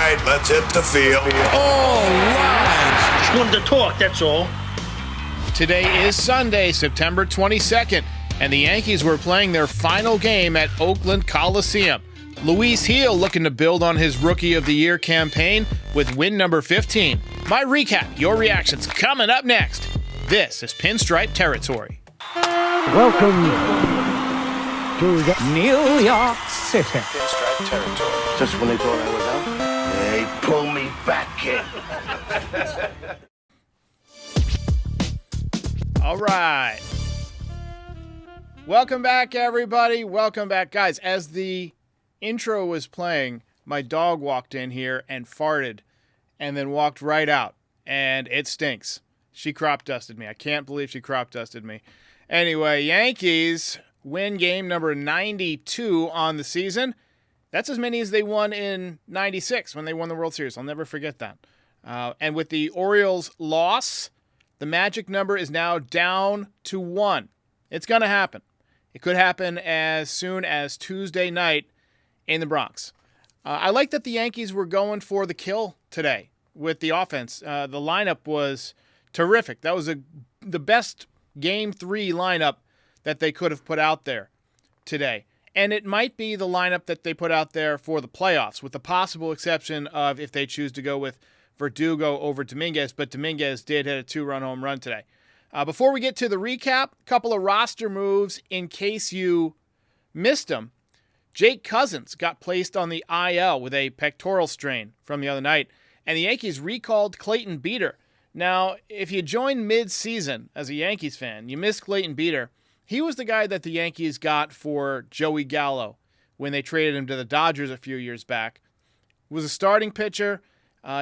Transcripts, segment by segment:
right, let's hit the field. All right. Just wanted to talk, that's all. Today is Sunday, September 22nd, and the Yankees were playing their final game at Oakland Coliseum. Luis Gil looking to build on his Rookie of the Year campaign with win number 15. My recap, your reactions coming up next. This is Pinstripe Territory. Welcome to New York City. Pinstripe Territory. Just when they thought I was out. Hey, pull me back, kid. All right. Welcome back, everybody. Welcome back. Guys, as the intro was playing, my dog walked in here and farted and then walked right out. And it stinks. She crop dusted me. I can't believe she crop dusted me. Anyway, Yankees win game number 92 on the season. That's as many as they won in 96 when they won the World Series. I'll never forget that. And with the Orioles' loss, the magic number is now down to 1. It's going to happen. It could happen as soon as Tuesday night in the Bronx. I like that the Yankees were going for the kill today with the offense. The lineup was terrific. That was the best Game 3 lineup that they could have put out there today. And it might be the lineup that they put out there for the playoffs, with the possible exception of if they choose to go with Verdugo over Dominguez, but Dominguez did hit a 2-run home run today. Before we get to the recap, a couple of roster moves in case you missed them. Jake Cousins got placed on the IL with a pectoral strain from the other night, and the Yankees recalled Clayton Beeter. Now, if you joined mid-season as a Yankees fan, you missed Clayton Beeter. He was the guy that the Yankees got for Joey Gallo when they traded him to the Dodgers a few years back. He was a starting pitcher.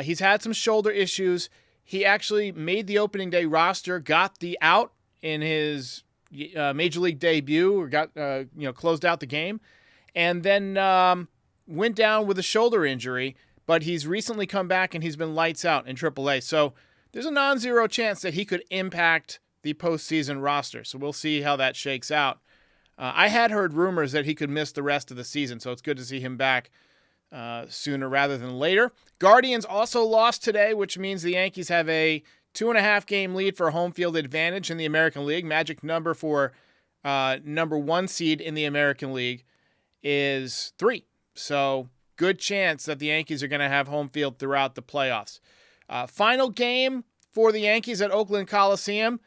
He's had some shoulder issues. He actually made the opening day roster, got the out in his major league debut, or got closed out the game, and then went down with a shoulder injury. But he's recently come back and he's been lights out in AAA. So there's a non-zero chance that he could impact the postseason roster. So we'll see how that shakes out. I had heard rumors that he could miss the rest of the season, so it's good to see him back sooner rather than later. Guardians also lost today, which means the Yankees have a 2.5 game lead for home field advantage in the American League. Magic number for number 1 seed in the American League is 3. So good chance that the Yankees are going to have home field throughout the playoffs. Final game for the Yankees at Oakland Coliseum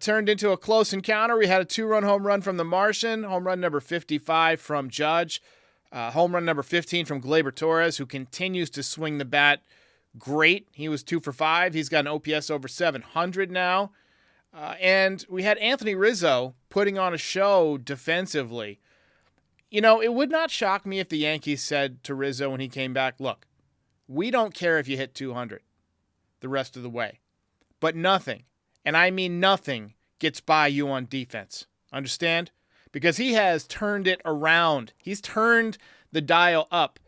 turned into a close encounter. We had a 2-run home run from the Martian, home run number 55 from Judge, home run number 15 from Gleyber Torres, who continues to swing the bat great. He was 2 for 5. He's got an OPS over 700 now. And we had Anthony Rizzo putting on a show defensively. You know, it would not shock me if the Yankees said to Rizzo when he came back, look, we don't care if you hit 200 the rest of the way, but nothing, and I mean nothing, gets by you on defense. Understand? Because he has turned it around. He's turned the dial up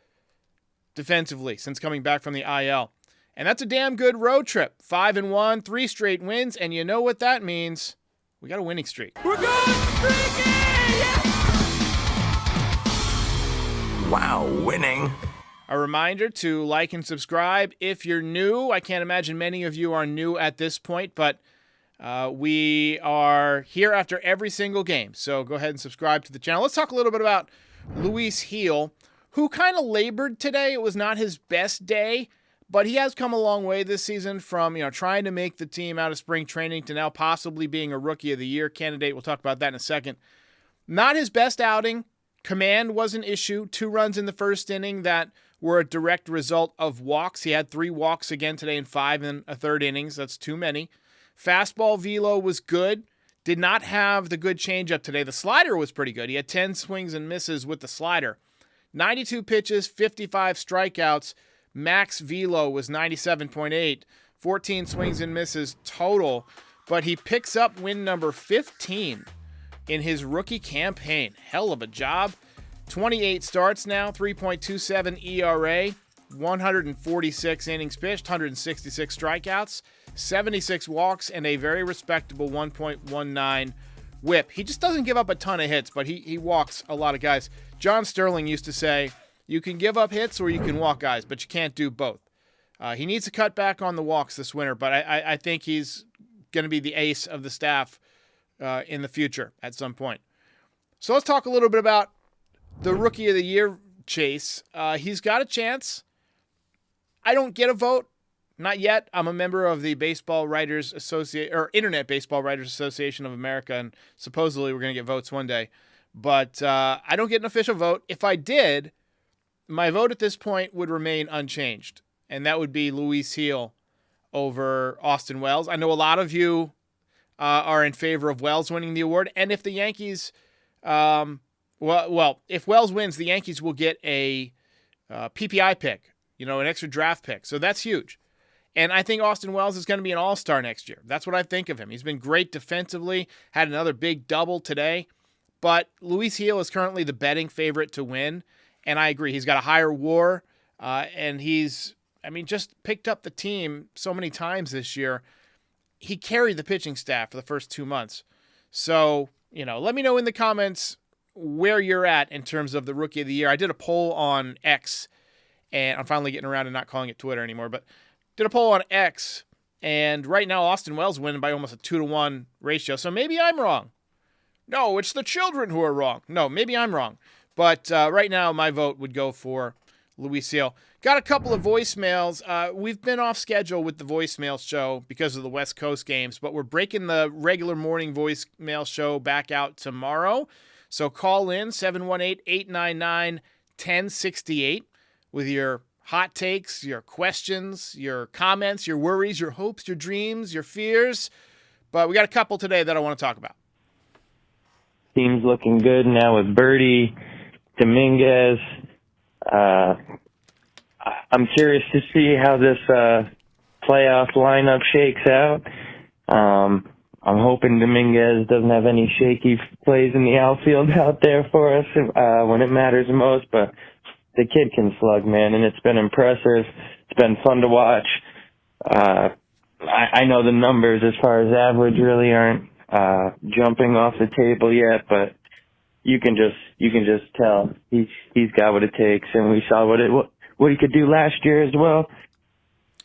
defensively since coming back from the IL. And that's a damn good road trip. 5-1, 3 straight wins, and you know what that means. We got a winning streak. We're going streaky! Yeah! Wow, winning. A reminder to like and subscribe if you're new. I can't imagine many of you are new at this point, but we are here after every single game. So go ahead and subscribe to the channel. Let's talk a little bit about Luis Gil, who kind of labored today. It was not his best day, but he has come a long way this season from, trying to make the team out of spring training to now possibly being a Rookie of the Year candidate. We'll talk about that in a second. Not his best outing. Command was an issue. 2 runs in the first inning that were a direct result of walks. He had 3 walks again today in 5 and a third innings. That's too many. Fastball velo was good. Did not have the good changeup today. The slider was pretty good. He had 10 swings and misses with the slider. 92 pitches, 55 strikeouts. Max velo was 97.8. 14 swings and misses total. But he picks up win number 15 in his rookie campaign. Hell of a job. 28 starts now, 3.27 ERA, 146 innings pitched, 166 strikeouts, 76 walks, and a very respectable 1.19 whip. He just doesn't give up a ton of hits, but he walks a lot of guys. John Sterling used to say, You can give up hits or you can walk guys, but you can't do both. He needs to cut back on the walks this winter, but I think he's going to be the ace of the staff in the future at some point. So let's talk a little bit about the Rookie of the Year chase. He's got a chance. I don't get a vote. Not yet. I'm a member of the Baseball Writers Association, or Internet Baseball Writers Association of America, and supposedly we're going to get votes one day. But I don't get an official vote. If I did, my vote at this point would remain unchanged, and that would be Luis Gil over Austin Wells. I know a lot of you are in favor of Wells winning the award, and if the Yankees, if Wells wins, the Yankees will get a PPI pick, an extra draft pick. So that's huge. And I think Austin Wells is going to be an all-star next year. That's what I think of him. He's been great defensively, had another big double today. But Luis Gil is currently the betting favorite to win. And I agree. He's got a higher WAR. And he's, just picked up the team so many times this year. He carried the pitching staff for the first 2 months. So, let me know in the comments where you're at in terms of the Rookie of the Year. I did a poll on X, and I'm finally getting around to not calling it Twitter anymore, but did a poll on X, and right now Austin Wells winning by almost a 2-to-1 ratio. So maybe I'm wrong. No, it's the children who are wrong. No, maybe I'm wrong. But right now my vote would go for Luis Gil. Got a couple of voicemails. We've been off schedule with the voicemail show because of the West Coast games, but we're breaking the regular morning voicemail show back out tomorrow. So call in 718-899-1068 with your hot takes, your questions, your comments, your worries, your hopes, your dreams, your fears. But we got a couple today that I want to talk about. Team's looking good now with Birdie, Dominguez. I'm curious to see how this playoff lineup shakes out. I'm hoping Dominguez doesn't have any shaky plays in the outfield out there for us when it matters most, but the kid can slug, man, and it's been impressive. It's been fun to watch. I know the numbers as far as average really aren't jumping off the table yet, but you can just tell he's got what it takes, and we saw what he could do last year as well.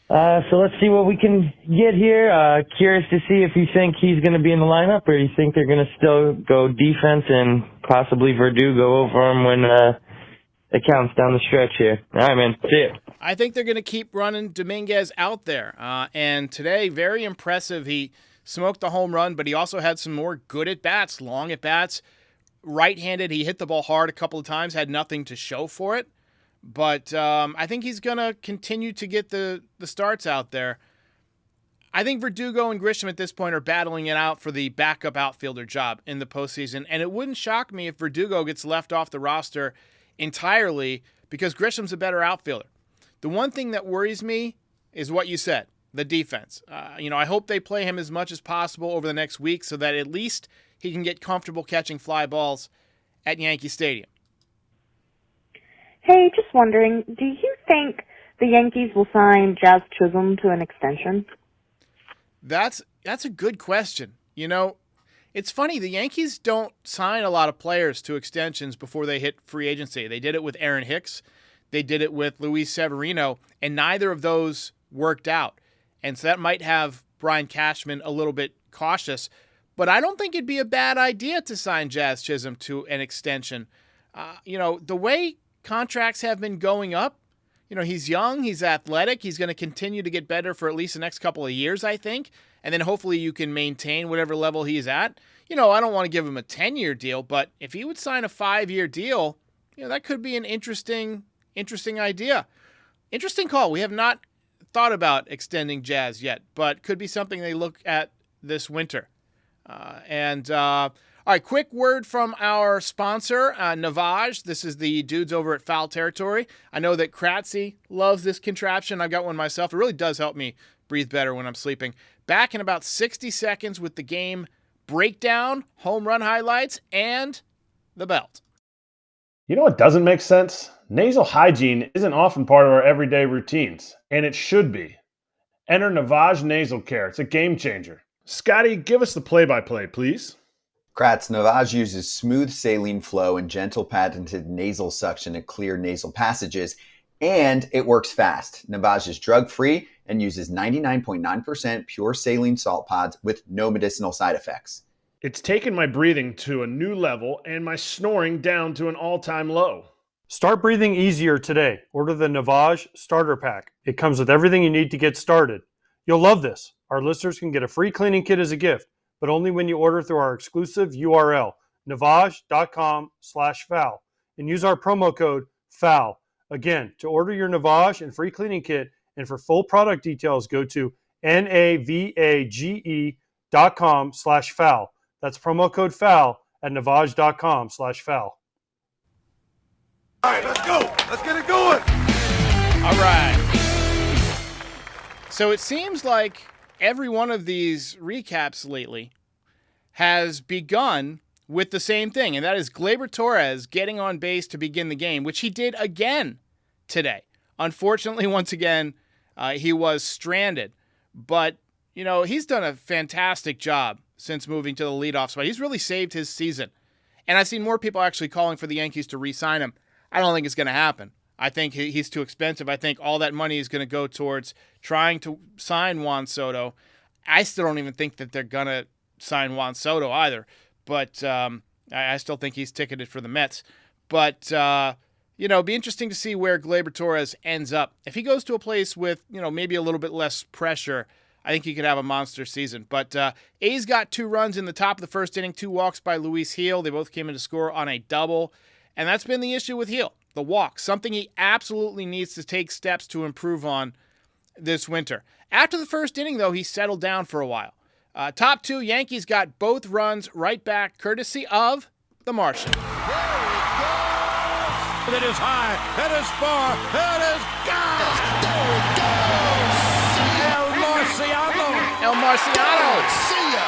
So let's see what we can get here. Curious to see if you think he's going to be in the lineup, or you think they're going to still go defense and possibly Verdugo over him when it counts down the stretch here. All right, man. See ya. I think they're going to keep running Dominguez out there. And today, very impressive. He smoked the home run, but he also had some more good at-bats, long at-bats. Right-handed, he hit the ball hard a couple of times, had nothing to show for it. But I think he's going to continue to get the starts out there. I think Verdugo and Grisham at this point are battling it out for the backup outfielder job in the postseason. And it wouldn't shock me if Verdugo gets left off the roster entirely because Grisham's a better outfielder. The one thing that worries me is what you said, the defense. I hope they play him as much as possible over the next week so that at least he can get comfortable catching fly balls at Yankee Stadium. Hey, just wondering, do you think the Yankees will sign Jazz Chisholm to an extension? That's a good question. It's funny, the Yankees don't sign a lot of players to extensions before they hit free agency. They did it with Aaron Hicks. They did it with Luis Severino, and neither of those worked out. And so that might have Brian Cashman a little bit cautious. But I don't think it'd be a bad idea to sign Jazz Chisholm to an extension. The way contracts have been going up, he's young, he's athletic, he's going to continue to get better for at least the next couple of years, I think. And then hopefully you can maintain whatever level he's at. I don't want to give him a 10-year deal, but if he would sign a 5-year deal, that could be an interesting idea. Interesting call. We have not thought about extending Jazz yet, but could be something they look at this winter. All right, quick word from our sponsor, Navage. This is the dudes over at Foul Territory. I know that Kratz loves this contraption. I've got one myself. It really does help me breathe better when I'm sleeping. Back in about 60 seconds with the game breakdown, home run highlights, and the belt. You know what doesn't make sense? Nasal hygiene isn't often part of our everyday routines, and it should be. Enter Navage Nasal Care. It's a game changer. Scotty, give us the play-by-play, please. Kratz, Navage uses smooth saline flow and gentle patented nasal suction to clear nasal passages, and it works fast. Navage is drug-free and uses 99.9% pure saline salt pods with no medicinal side effects. It's taken my breathing to a new level and my snoring down to an all-time low. Start breathing easier today. Order the Navage Starter Pack. It comes with everything you need to get started. You'll love this. Our listeners can get a free cleaning kit as a gift, but only when you order through our exclusive URL, navage.com/foul, and use our promo code FOUL. Again, to order your Navage and free cleaning kit and for full product details, go to navage.com/foul. That's promo code FOUL at navage.com/foul. All right, let's go. Let's get it going. All right. So it seems like every one of these recaps lately has begun with the same thing, and that is Gleyber Torres getting on base to begin the game, which he did again today. Unfortunately, once again, he was stranded. But, he's done a fantastic job since moving to the leadoff spot. He's really saved his season. And I've seen more people actually calling for the Yankees to re-sign him. I don't think it's going to happen. I think he's too expensive. I think all that money is going to go towards trying to sign Juan Soto. I still don't even think that they're going to sign Juan Soto either. But I still think he's ticketed for the Mets. But, it'd be interesting to see where Gleyber Torres ends up. If he goes to a place with, maybe a little bit less pressure, I think he could have a monster season. But A's got 2 runs in the top of the first inning, 2 walks by Luis Gil. They both came in to score on a double. And that's been the issue with Gil, the walk, something he absolutely needs to take steps to improve on this winter. After the first inning, though, he settled down for a while. Top 2, Yankees got both runs right back, courtesy of the Martian. It is high, it is far, it is gone! El Marciano! See ya.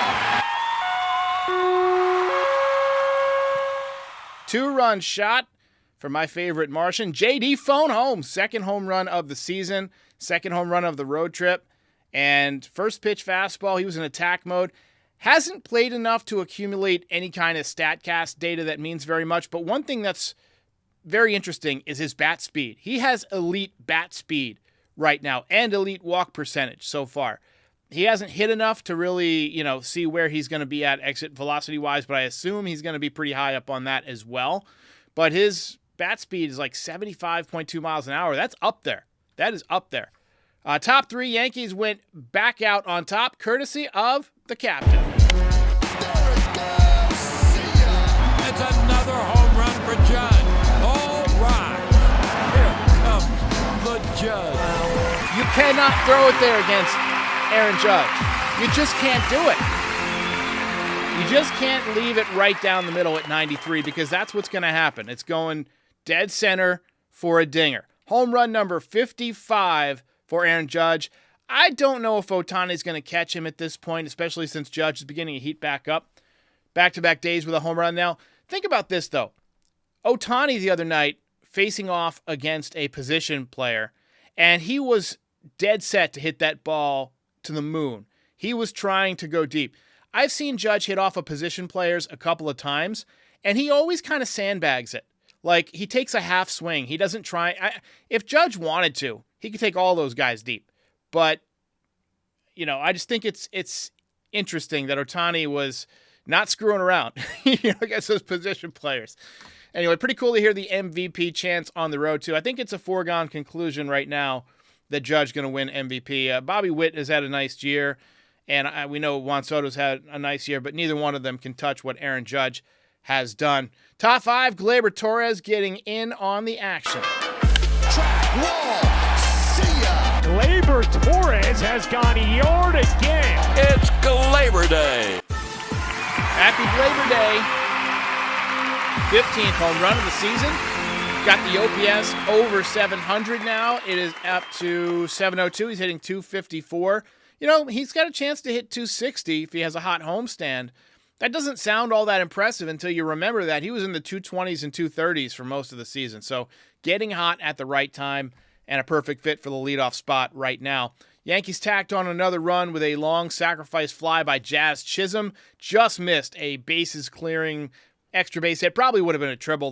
2-run shot for my favorite Martian. JD phone home. 2nd home run of the season. 2nd home run of the road trip. And first pitch fastball, he was in attack mode. Hasn't played enough to accumulate any kind of StatCast data that means very much. But one thing that's very interesting is his bat speed. He has elite bat speed right now and elite walk percentage so far. He hasn't hit enough to really, see where he's going to be at exit velocity-wise, but I assume he's going to be pretty high up on that as well. But his bat speed is like 75.2 miles an hour. That's up there. That is up there. Top 3, Yankees went back out on top, courtesy of the captain. It's another home run for Judge. All right. Here comes the Judge. You cannot throw it there against Aaron Judge. You just can't do it. You just can't leave it right down the middle at 93 because that's what's going to happen. It's going dead center for a dinger. Home run number 55 for Aaron Judge. I don't know if Ohtani's going to catch him at this point, especially since Judge is beginning to heat back up. Back-to-back days with a home run now. Think about this, though. Ohtani the other night facing off against a position player, and he was dead set to hit that ball to the moon. He was trying to go deep. I've seen Judge hit off of position players a couple of times, and he always kind of sandbags it. Like, he takes a half swing. He doesn't try. If Judge wanted to, he could take all those guys deep. But, I just think it's interesting that Ohtani was not screwing around against those position players. Anyway, pretty cool to hear the MVP chants on the road, too. I think it's a foregone conclusion right now that Judge going to win MVP. Bobby Witt has had a nice year, and we know Juan Soto's had a nice year, but neither one of them can touch what Aaron Judge has done. Top 5, Gleyber Torres getting in on the action. Track wall. See ya. Gleyber Torres has gone yard again. It's Gleyber Day. Happy Gleyber Day. 15th home run of the season. Got the OPS over 700 now. It is up to 702. He's hitting 254. He's got a chance to hit 260 if he has a hot homestand. That doesn't sound all that impressive until you remember that he was in the 220s and 230s for most of the season. So getting hot at the right time and a perfect fit for the leadoff spot right now. Yankees tacked on another run with a long sacrifice fly by Jazz Chisholm. Just missed a bases clearing extra base hit. Probably would have been a triple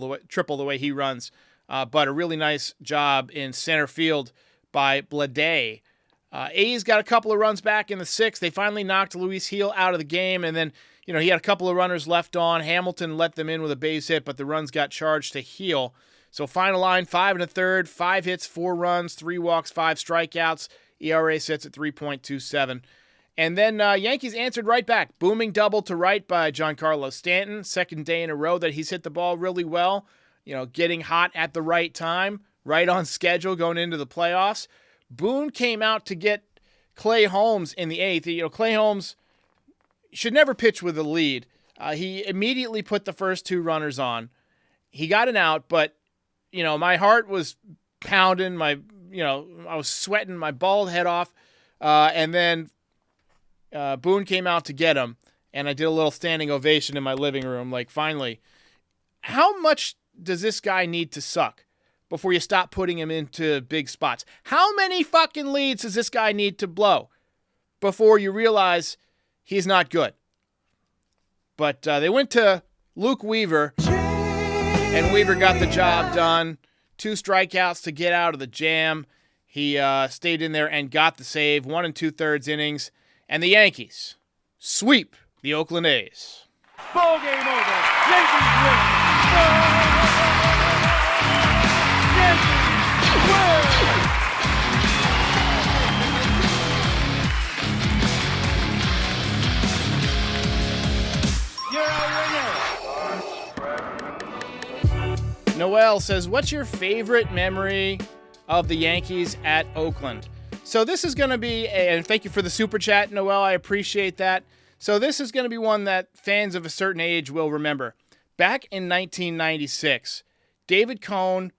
the way he runs. But a really nice job in center field by Blade. A's got a couple of runs back in the sixth. They finally knocked Luis Gil out of the game, and then he had a couple of runners left on. Hamilton let them in with a base hit, but the runs got charged to Gil. So final line, 5 1/3, 5 hits, 4 runs, 3 walks, 5 strikeouts. ERA sits at 3.27. And then Yankees answered right back. Booming double to right by Giancarlo Stanton. Second day in a row that he's hit the ball really well. Getting hot at the right time, right on schedule going into the playoffs. Boone came out to get Clay Holmes in the 8th. Clay Holmes should never pitch with a lead. He immediately put the first 2 runners on. He got an out, but, my heart was pounding. I was sweating my bald head off. And then Boone came out to get him, and I did a little standing ovation in my living room. Like, finally, how much does this guy need to suck before you stop putting him into big spots? How many fucking leads does this guy need to blow before you realize he's not good? But they went to Luke Weaver, and Weaver got the job done. 2 strikeouts to get out of the jam. He stayed in there and got the save. 1 2/3 innings. And the Yankees sweep the Oakland A's. Ball game over. Yankees win. Yankees win. You're a winner. Noel says, what's your favorite memory of the Yankees at Oakland? So this is going to be, and thank you for the super chat, Noel. I appreciate that. So this is going to be one that fans of a certain age will remember. Back in 1996, David Cone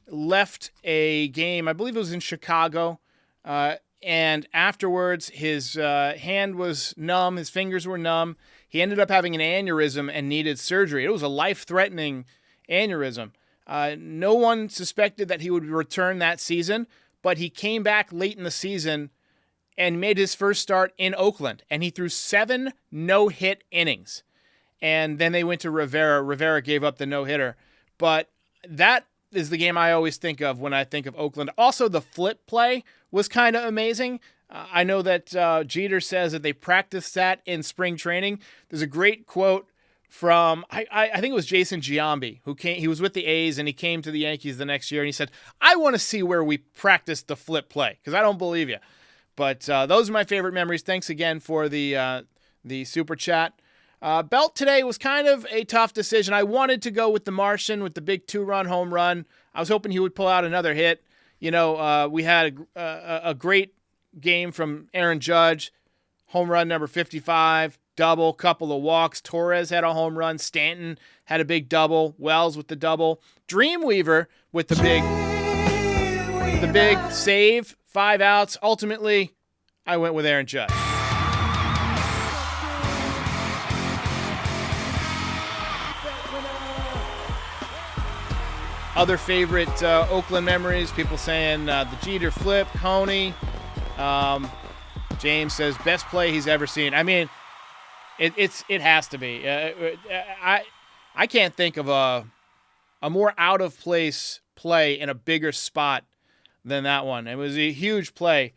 left a game, I believe it was in Chicago, and afterwards his hand was numb, his fingers were numb. He ended up having an aneurysm and needed surgery. It was a life-threatening aneurysm. No one suspected that he would return that season, but he came back late in the season and made his first start in Oakland, and he threw 7 no-hit innings. And then they went to Rivera. Rivera gave up the no-hitter. But that is the game I always think of when I think of Oakland. Also, the flip play was kind of amazing. I know that Jeter says that they practiced that in spring training. There's a great quote from, I think it was Jason Giambi, he was with the A's, and he came to the Yankees the next year, and he said, I want to see where we practiced the flip play, because I don't believe you. But those are my favorite memories. Thanks again for the super chat. Belt today was kind of a tough decision. I wanted to go with the Martian with the big 2-run home run. I was hoping he would pull out another hit. We had a great game from Aaron Judge, home run number 55, double, couple of walks. Torres had a home run. Stanton had a big double. Wells with the double. Dreamweaver with the big save, 5 outs. Ultimately, I went with Aaron Judge. Other favorite Oakland memories, people saying the Jeter flip, Coney. James says, best play he's ever seen. I mean, it has to be. I can't think of a more out-of-place play in a bigger spot than that one. It was a huge play.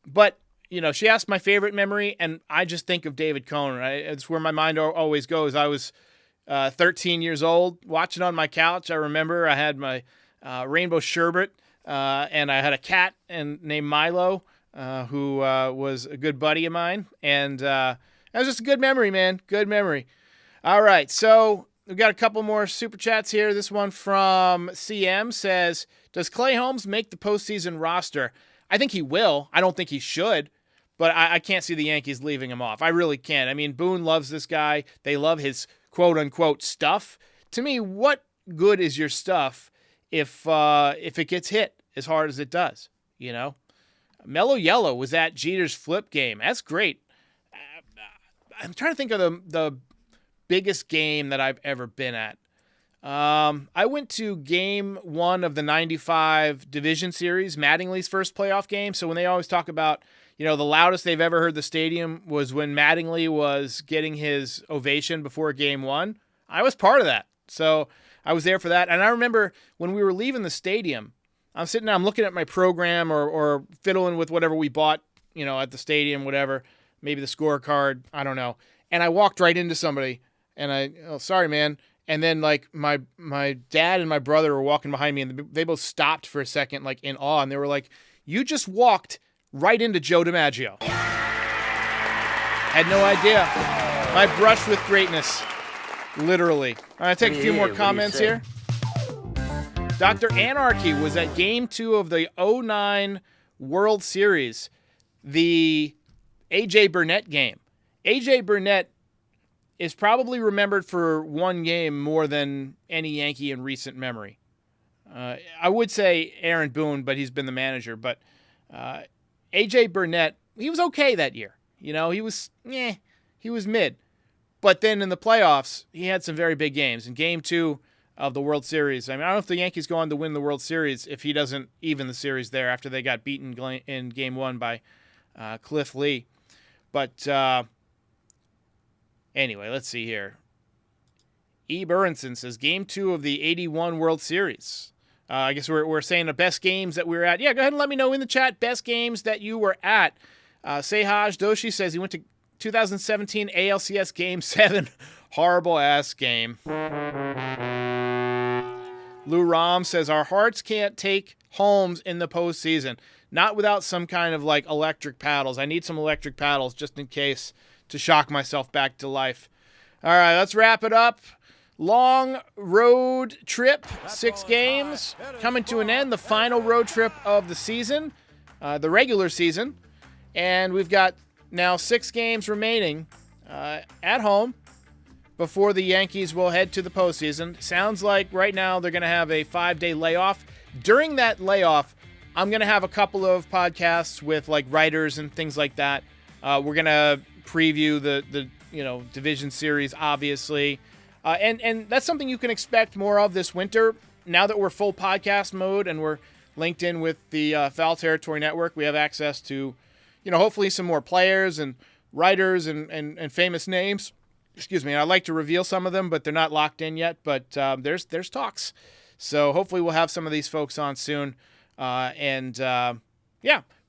But, she asked my favorite memory, and I just think of David Cone. Right? It's where my mind always goes. I was 13 years old, watching on my couch. I remember I had my rainbow sherbet, and I had a cat named Milo, who was a good buddy of mine. And that was just a good memory, man. Good memory. All right, so we've got a couple more super chats here. This one from CM says, does Clay Holmes make the postseason roster? I think he will. I don't think he should. But I can't see the Yankees leaving him off. I really can't. I mean, Boone loves this guy. They love his quote-unquote stuff. To me, what good is your stuff if it gets hit as hard as it does? Mellow Yellow was at Jeter's flip game. That's great. I'm trying to think of the biggest game that I've ever been at. I went to game 1 of the 95 division series, Mattingly's first playoff game. So when they always talk about, the loudest they've ever heard the stadium was when Mattingly was getting his ovation before game 1. I was part of that. So I was there for that. And I remember when we were leaving the stadium, I'm sitting there, I'm looking at my program or fiddling with whatever we bought, at the stadium, whatever, maybe the scorecard, I don't know. And I walked right into somebody and sorry, man. And then like my dad and my brother were walking behind me and they both stopped for a second, like in awe. And they were like, you just walked right into Joe DiMaggio. Had no idea. My brush with greatness. Literally. All right, take a few more comments here. Dr. Anarchy was at game 2 of the 09 World Series, the A.J. Burnett game. A.J. Burnett is probably remembered for one game more than any Yankee in recent memory. I would say Aaron Boone, but he's been the manager. But A.J. Burnett, he was okay that year. He was mid. But then in the playoffs, he had some very big games. In game 2 of the World Series, I don't know if the Yankees go on to win the World Series if he doesn't even the series there after they got beaten in game 1 by Cliff Lee. But anyway, let's see here. E. Burinson says, Game 2 of the 81 World Series. I guess we're saying the best games that we were at. Yeah, go ahead and let me know in the chat best games that you were at. Sehaj Doshi says he went to 2017 ALCS Game 7. Horrible-ass game. Lou Ram says, our hearts can't take homes in the postseason. Not without some kind of, electric paddles. I need some electric paddles just in case to shock myself back to life. All right, let's wrap it up. Long road trip, 6 games, coming to an end. The final road trip of the season, the regular season. And we've got now 6 games remaining at home before the Yankees will head to the postseason. Sounds like right now they're going to have a 5-day layoff. During that layoff, I'm going to have a couple of podcasts with writers and things like that. We're going to preview the division series, obviously. And that's something you can expect more of this winter. Now that we're full podcast mode and we're linked in with the Foul Territory Network, we have access to, hopefully some more players and writers and famous names. Excuse me. I'd like to reveal some of them, but they're not locked in yet. But there's talks. So hopefully we'll have some of these folks on soon.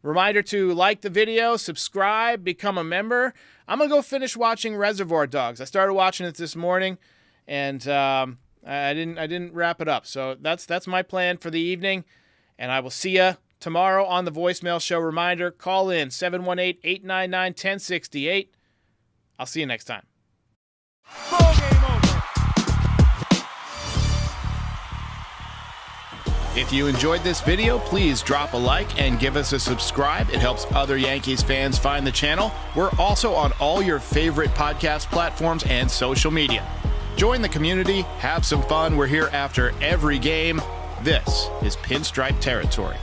Reminder to like the video, subscribe, become a member. I'm going to go finish watching Reservoir Dogs. I started watching it this morning, and I didn't wrap it up. So that's my plan for the evening, and I will see you tomorrow on the voicemail show. Reminder, call in 718-899-1068. I'll see you next time. If you enjoyed this video, please drop a like and give us a subscribe. It helps other Yankees fans find the channel. We're also on all your favorite podcast platforms and social media. Join the community, have some fun. We're here after every game. This is Pinstripe Territory.